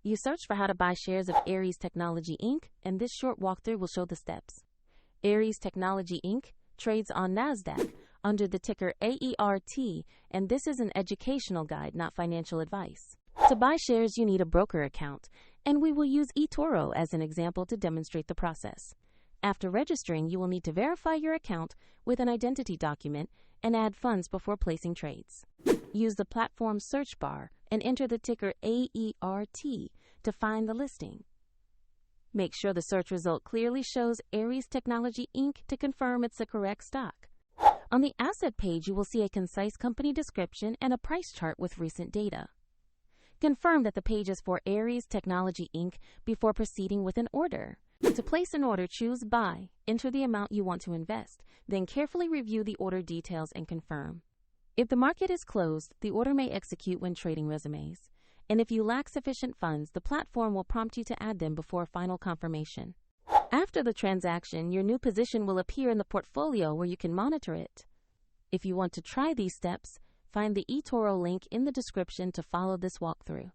You search for how to buy shares of Aeries Technology Inc., and this short walkthrough will show the steps. Aeries Technology Inc. trades on NASDAQ under the ticker AERT, and this is an educational guide, not financial advice. To buy shares, you need a broker account, and we will use eToro as an example to demonstrate the process. After registering, you will need to verify your account with an identity document and add funds before placing trades. Use the platform search bar and enter the ticker AERT to find the listing. Make sure the search result clearly shows Aeries Technology Inc. to confirm it's the correct stock. On the asset page, you will see a concise company description and a price chart with recent data. Confirm that the page is for Aeries Technology Inc. before proceeding with an order. To place an order, choose Buy, enter the amount you want to invest, then carefully review the order details and confirm. If the market is closed, the order may execute when trading resumes. And if you lack sufficient funds, the platform will prompt you to add them before final confirmation. After the transaction, your new position will appear in the portfolio where you can monitor it. If you want to try these steps, find the eToro link in the description to follow this walkthrough.